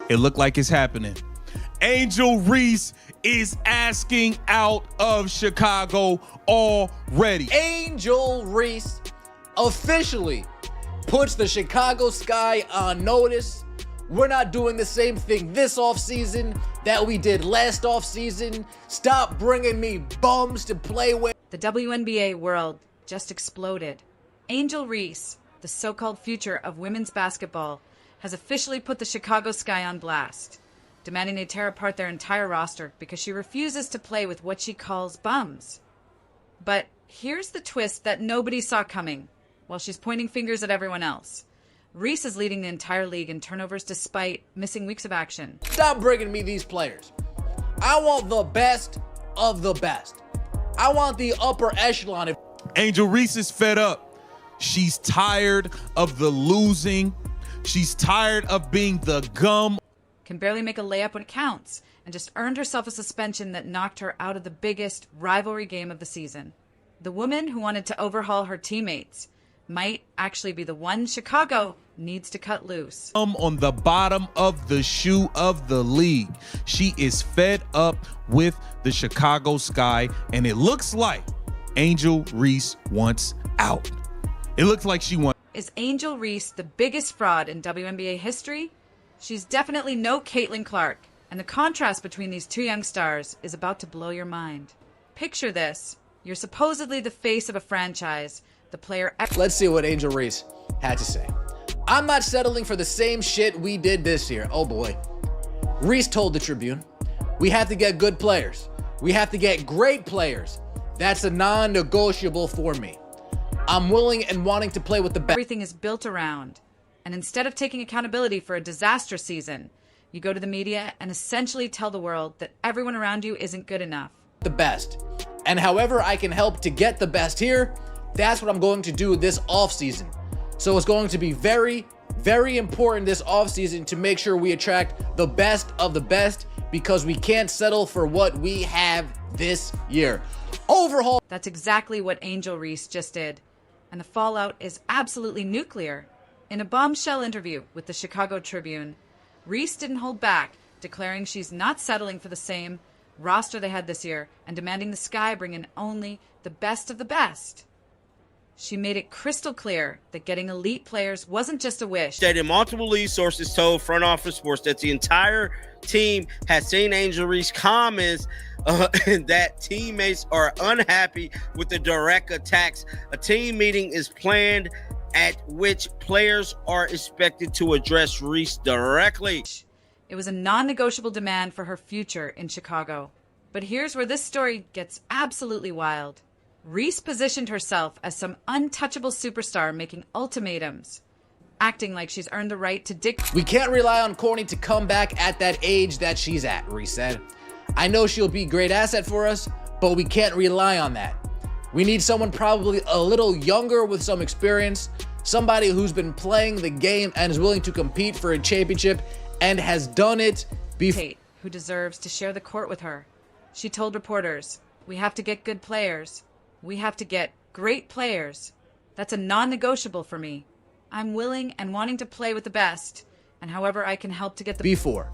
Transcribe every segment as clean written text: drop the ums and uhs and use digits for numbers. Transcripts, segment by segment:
It looked like it's happening. Angel Reese is asking out of Chicago already. Angel Reese officially puts the Chicago Sky on notice. We're not doing the same thing this offseason that we did last offseason. Stop bringing me bums to play with. The WNBA world just exploded. Angel Reese, the so-called future of women's basketball, has officially put the Chicago Sky on blast, demanding they tear apart their entire roster because she refuses to play with what she calls bums. But here's the twist that nobody saw coming. While she's pointing fingers at everyone else, Reese is leading the entire league in turnovers despite missing weeks of action. Stop bringing me these players. I want the best of the best. I want the upper echelon. Angel Reese is fed up. She's tired of the losing. She's tired of being the gum. Can barely make a layup when it counts, and just earned herself a suspension that knocked her out of the biggest rivalry game of the season. The woman who wanted to overhaul her teammates might actually be the one Chicago needs to cut loose. On the bottom of the shoe of the league. She is fed up with the Chicago Sky, and it looks like Angel Reese wants out. It looks like she wants. Is Angel Reese the biggest fraud in WNBA history? She's definitely no Caitlin Clark, and the contrast between these two young stars is about to blow your mind. Picture this. You're supposedly the face of a franchise. The player... Let's see what Angel Reese had to say. I'm not settling for the same shit we did this year. Oh boy. Reese told the Tribune, we have to get good players. We have to get great players. That's a non-negotiable for me. I'm willing and wanting to play with the best. Everything is built around. And instead of taking accountability for a disastrous season, you go to the media and essentially tell the world that everyone around you isn't good enough. The best. And however I can help to get the best here, that's what I'm going to do this offseason. So it's going to be very, very important this offseason to make sure we attract the best of the best, because we can't settle for what we have this year. Overhaul. That's exactly what Angel Reese just did. And the fallout is absolutely nuclear. In a bombshell interview with the Chicago Tribune, Reese didn't hold back, declaring she's not settling for the same roster they had this year and demanding the Sky bring in only the best of the best. She made it crystal clear that getting elite players wasn't just a wish. Stated multiple lead sources told Front Office Sports that the entire team has seen Angel Reese comments that teammates are unhappy with the direct attacks. A team meeting is planned at which players are expected to address Reese directly. It was a non-negotiable demand for her future in Chicago. But here's where this story gets absolutely wild. Reese positioned herself as some untouchable superstar, making ultimatums, acting like she's earned the right to dictate. We can't rely on Courtney to come back at that age that she's at, Reese said. I know she'll be a great asset for us, but we can't rely on that. We need someone probably a little younger with some experience, somebody who's been playing the game and is willing to compete for a championship and has done it before. Who deserves to share the court with her. She told reporters, we have to get good players. We have to get great players. That's a non-negotiable for me. I'm willing and wanting to play with the best, and however I can help to get the before.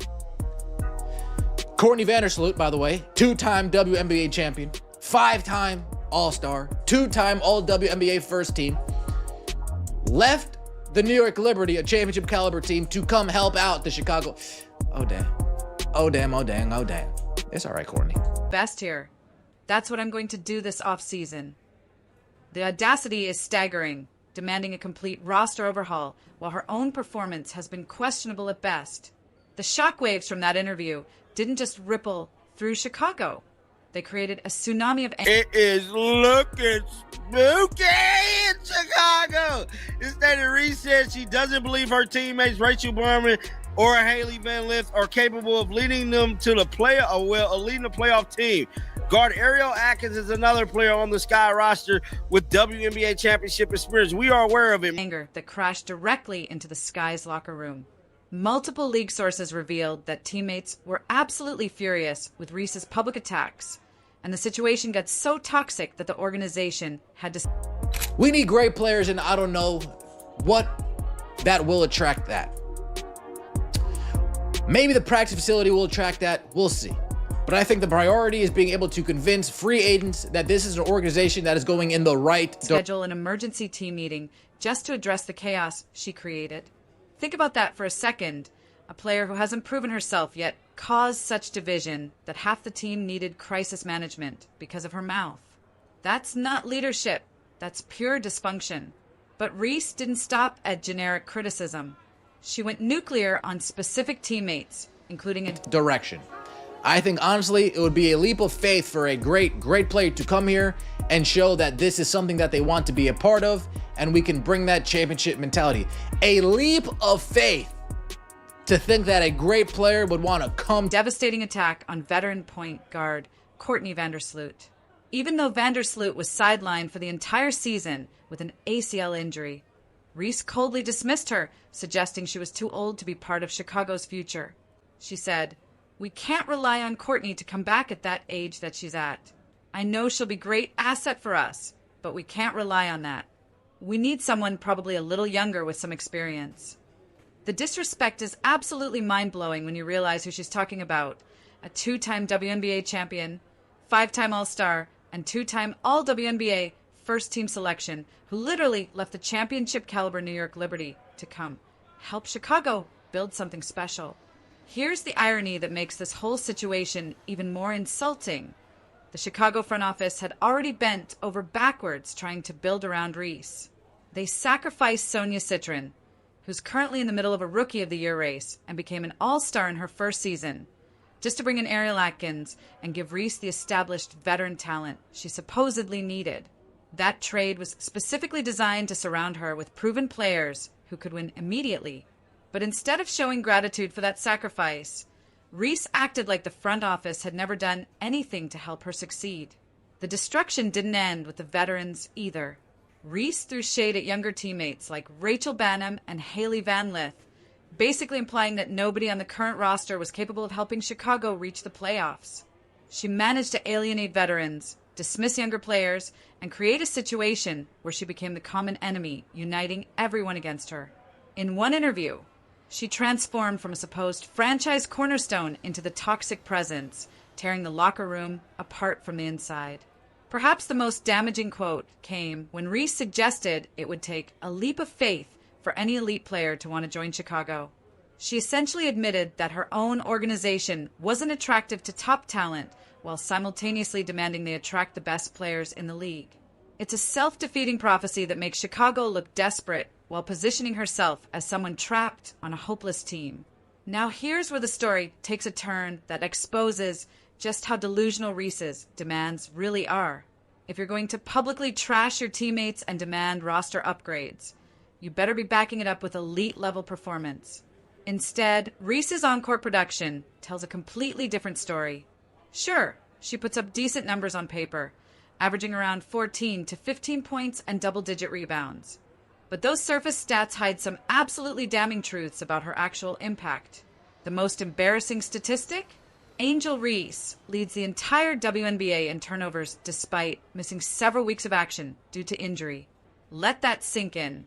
Courtney Vandersloot, by the way, two-time WNBA champion, 5-time All-Star, 2-time All-WNBA first team, left the New York Liberty, a championship caliber team, to come help out the Chicago. Oh, damn. Oh, damn. Oh, dang. Oh, dang. It's all right, Courtney. Best here. That's what I'm going to do this off-season. The audacity is staggering, demanding a complete roster overhaul, while her own performance has been questionable at best. The shockwaves from that interview didn't just ripple through Chicago. They created a tsunami of anger. It is looking spooky in Chicago. Instead, Reese said she doesn't believe her teammates Rachel Barman or Haley Van Lith are capable of leading them to the leading the playoff team. Guard Ariel Atkins is another player on the Sky roster with WNBA championship experience. We are aware of him. Anger that crashed directly into the Sky's locker room. Multiple league sources revealed that teammates were absolutely furious with Reese's public attacks, and the situation got so toxic that the organization had to... We need great players, and I don't know what that will attract that. Maybe the practice facility will attract that, we'll see. But I think the priority is being able to convince free agents that this is an organization that is going in the right direction. Schedule an emergency team meeting just to address the chaos she created. Think about that for a second. A player who hasn't proven herself yet caused such division that half the team needed crisis management because of her mouth. That's not leadership. That's pure dysfunction. But Reese didn't stop at generic criticism. She went nuclear on specific teammates, including a direction. I think honestly, it would be a leap of faith for a great player to come here and show that this is something that they want to be a part of, and we can bring that championship mentality. A leap of faith to think that a great player would want to come. Devastating attack on veteran point guard Courtney Vandersloot. Even though Vandersloot was sidelined for the entire season with an ACL injury, Reese coldly dismissed her, suggesting she was too old to be part of Chicago's future. She said, "We can't rely on Courtney to come back at that age that she's at. I know she'll be a great asset for us, but we can't rely on that. We need someone probably a little younger with some experience." The disrespect is absolutely mind-blowing when you realize who she's talking about. A 2-time WNBA champion, 5-time All-Star, and 2-time All-WNBA first-team selection who literally left the championship-caliber New York Liberty to come help Chicago build something special. Here's the irony that makes this whole situation even more insulting. The Chicago front office had already bent over backwards trying to build around Reese. They sacrificed Sonia Citron, who's currently in the middle of a Rookie of the Year race and became an all-star in her first season, just to bring in Ariel Atkins and give Reese the established veteran talent she supposedly needed. That trade was specifically designed to surround her with proven players who could win immediately. But instead of showing gratitude for that sacrifice, Reese acted like the front office had never done anything to help her succeed. The destruction didn't end with the veterans either. Reese threw shade at younger teammates like Rachel Banham and Haley Van Lith, basically implying that nobody on the current roster was capable of helping Chicago reach the playoffs. She managed to alienate veterans, dismiss younger players, and create a situation where she became the common enemy, uniting everyone against her. In one interview, she transformed from a supposed franchise cornerstone into the toxic presence, tearing the locker room apart from the inside. Perhaps the most damaging quote came when Reese suggested it would take a leap of faith for any elite player to want to join Chicago. She essentially admitted that her own organization wasn't attractive to top talent while simultaneously demanding they attract the best players in the league. It's a self-defeating prophecy that makes Chicago look desperate while positioning herself as someone trapped on a hopeless team. Now here's where the story takes a turn that exposes just how delusional Reese's demands really are. If you're going to publicly trash your teammates and demand roster upgrades, you better be backing it up with elite-level performance. Instead, Reese's on-court production tells a completely different story. Sure, she puts up decent numbers on paper, averaging around 14 to 15 points and double-digit rebounds. But those surface stats hide some absolutely damning truths about her actual impact. The most embarrassing statistic? Angel Reese leads the entire WNBA in turnovers despite missing several weeks of action due to injury. Let that sink in.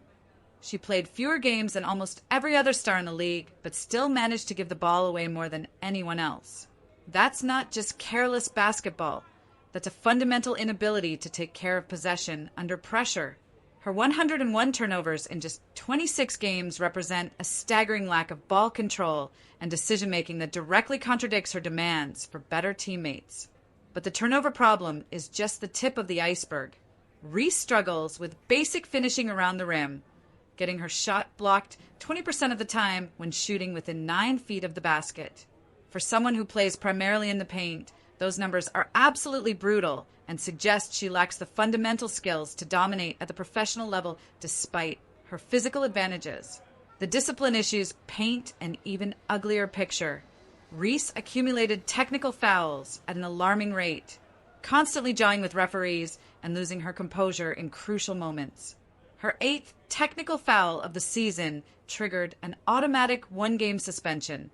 She played fewer games than almost every other star in the league, but still managed to give the ball away more than anyone else. That's not just careless basketball. That's a fundamental inability to take care of possession under pressure. Her 101 turnovers in just 26 games represent a staggering lack of ball control and decision-making that directly contradicts her demands for better teammates. But the turnover problem is just the tip of the iceberg. Reese struggles with basic finishing around the rim, getting her shot blocked 20% of the time when shooting within 9 feet of the basket. For someone who plays primarily in the paint, those numbers are absolutely brutal and suggest she lacks the fundamental skills to dominate at the professional level despite her physical advantages. The discipline issues paint an even uglier picture. Reese accumulated technical fouls at an alarming rate, constantly jawing with referees and losing her composure in crucial moments. Her 8th technical foul of the season triggered an automatic 1-game suspension,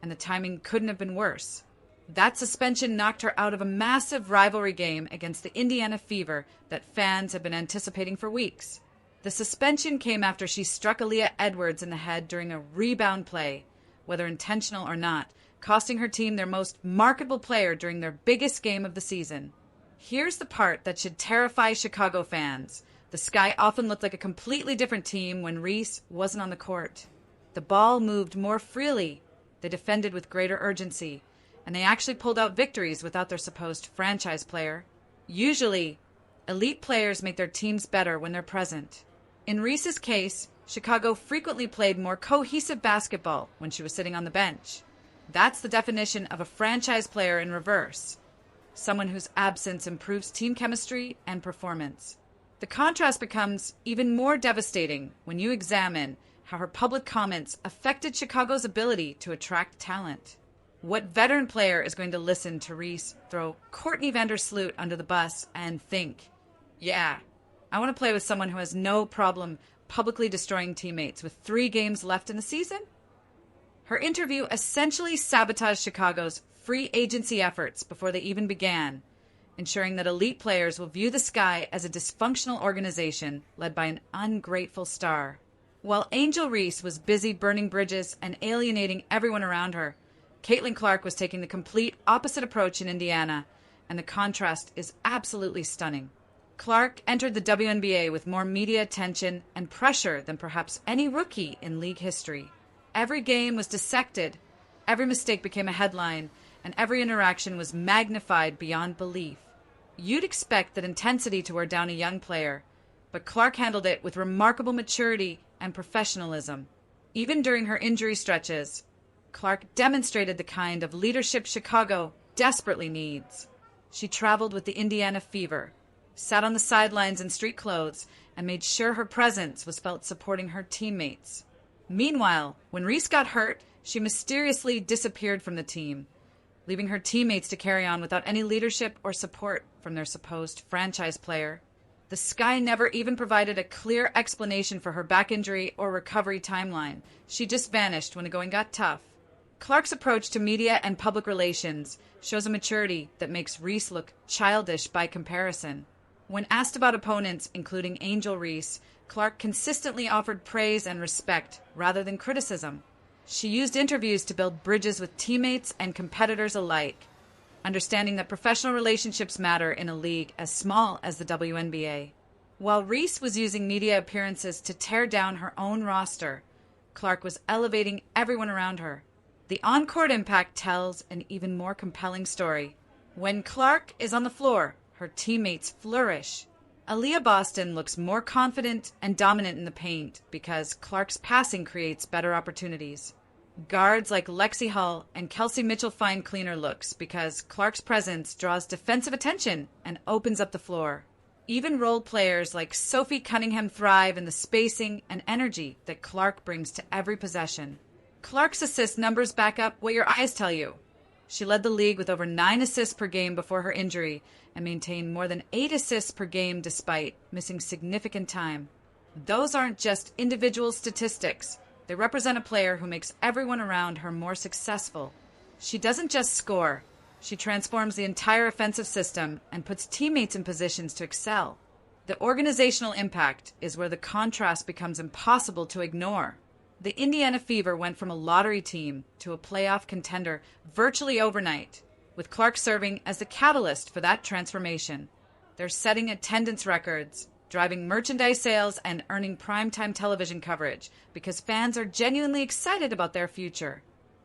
and the timing couldn't have been worse. That suspension knocked her out of a massive rivalry game against the Indiana Fever that fans have been anticipating for weeks. The suspension came after she struck Aaliyah Edwards in the head during a rebound play, whether intentional or not, costing her team their most marketable player during their biggest game of the season. Here's the part that should terrify Chicago fans. The Sky often looked like a completely different team when Reese wasn't on the court. The ball moved more freely, they defended with greater urgency, and they actually pulled out victories without their supposed franchise player. Usually, elite players make their teams better when they're present. In Reese's case, Chicago frequently played more cohesive basketball when she was sitting on the bench. That's the definition of a franchise player in reverse. Someone whose absence improves team chemistry and performance. The contrast becomes even more devastating when you examine how her public comments affected Chicago's ability to attract talent. What veteran player is going to listen to Reese throw Courtney Vandersloot under the bus and think, yeah, I want to play with someone who has no problem publicly destroying teammates with 3 games left in the season? Her interview essentially sabotaged Chicago's free agency efforts before they even began, ensuring that elite players will view the Sky as a dysfunctional organization led by an ungrateful star. While Angel Reese was busy burning bridges and alienating everyone around her, Caitlin Clark was taking the complete opposite approach in Indiana, and the contrast is absolutely stunning. Clark entered the WNBA with more media attention and pressure than perhaps any rookie in league history. Every game was dissected, every mistake became a headline, and every interaction was magnified beyond belief. You'd expect that intensity to wear down a young player, but Clark handled it with remarkable maturity and professionalism. Even during her injury stretches, Clark demonstrated the kind of leadership Chicago desperately needs. She traveled with the Indiana fever, sat on the sidelines in street clothes, and made sure her presence was felt supporting her teammates. Meanwhile, when Reese got hurt, she mysteriously disappeared from the team, leaving her teammates to carry on without any leadership or support from their supposed franchise player. The Sky never even provided a clear explanation for her back injury or recovery timeline. She just vanished when the going got tough. Clark's approach to media and public relations shows a maturity that makes Reese look childish by comparison. When asked about opponents, including Angel Reese, Clark consistently offered praise and respect rather than criticism. She used interviews to build bridges with teammates and competitors alike, understanding that professional relationships matter in a league as small as the WNBA. While Reese was using media appearances to tear down her own roster, Clark was elevating everyone around her. The on-court impact tells an even more compelling story. When Clark is on the floor, her teammates flourish. Aaliyah Boston looks more confident and dominant in the paint because Clark's passing creates better opportunities. Guards like Lexi Hull and Kelsey Mitchell find cleaner looks because Clark's presence draws defensive attention and opens up the floor. Even role players like Sophie Cunningham thrive in the spacing and energy that Clark brings to every possession. Clark's assist numbers back up what your eyes tell you. She led the league with over 9 assists per game before her injury and maintained more than 8 assists per game despite missing significant time. Those aren't just individual statistics. They represent a player who makes everyone around her more successful. She doesn't just score. She transforms the entire offensive system and puts teammates in positions to excel. The organizational impact is where the contrast becomes impossible to ignore. The Indiana Fever went from a lottery team to a playoff contender virtually overnight, with Clark serving as the catalyst for that transformation. They're setting attendance records, driving merchandise sales, and earning primetime television coverage because fans are genuinely excited about their future.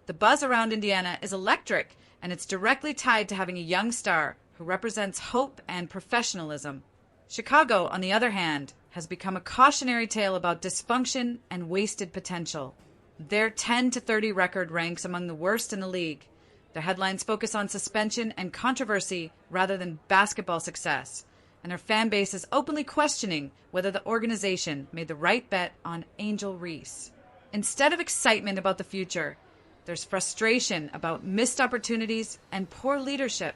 The buzz around Indiana is electric, and it's directly tied to having a young star who represents hope and professionalism. Chicago, on the other hand, has become a cautionary tale about dysfunction and wasted potential. Their 10-30 record ranks among the worst in the league. Their headlines focus on suspension and controversy rather than basketball success, and their fan base is openly questioning whether the organization made the right bet on Angel Reese. Instead of excitement about the future, there's frustration about missed opportunities and poor leadership.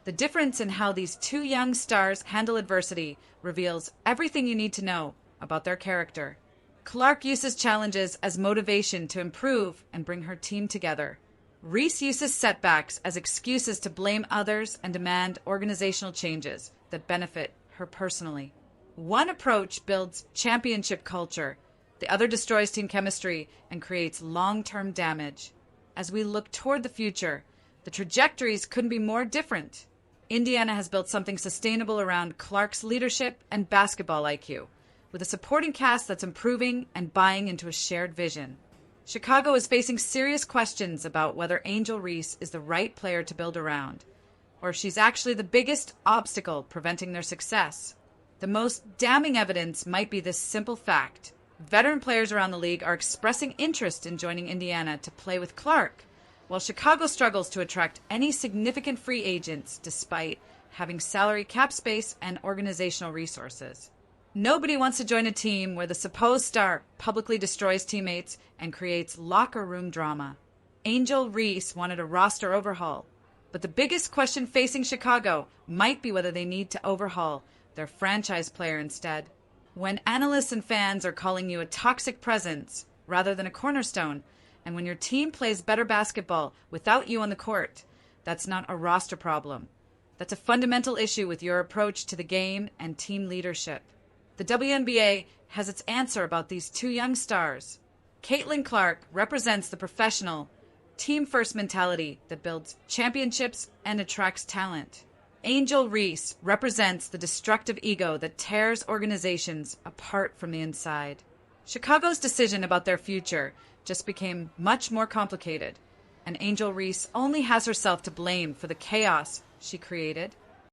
The difference in how these 2 young stars handle adversity reveals everything you need to know about their character. Clark uses challenges as motivation to improve and bring her team together. Reese uses setbacks as excuses to blame others and demand organizational changes that benefit her personally. One approach builds championship culture. The other destroys team chemistry and creates long-term damage. As we look toward the future, the trajectories couldn't be more different. Indiana has built something sustainable around Clark's leadership and basketball IQ, with a supporting cast that's improving and buying into a shared vision. Chicago is facing serious questions about whether Angel Reese is the right player to build around, or if she's actually the biggest obstacle preventing their success. The most damning evidence might be this simple fact. Veteran players around the league are expressing interest in joining Indiana to play with Clark, while Chicago struggles to attract any significant free agents despite having salary cap space and organizational resources. Nobody wants to join a team where the supposed star publicly destroys teammates and creates locker room drama. Angel Reese wanted a roster overhaul, but the biggest question facing Chicago might be whether they need to overhaul their franchise player instead. When analysts and fans are calling you a toxic presence rather than a cornerstone, and when your team plays better basketball without you on the court, that's not a roster problem. That's a fundamental issue with your approach to the game and team leadership. The WNBA has its answer about these two young stars. Caitlin Clark represents the professional, team-first mentality that builds championships and attracts talent. Angel Reese represents the destructive ego that tears organizations apart from the inside. Chicago's decision about their future just became much more complicated, and Angel Reese only has herself to blame for the chaos she created.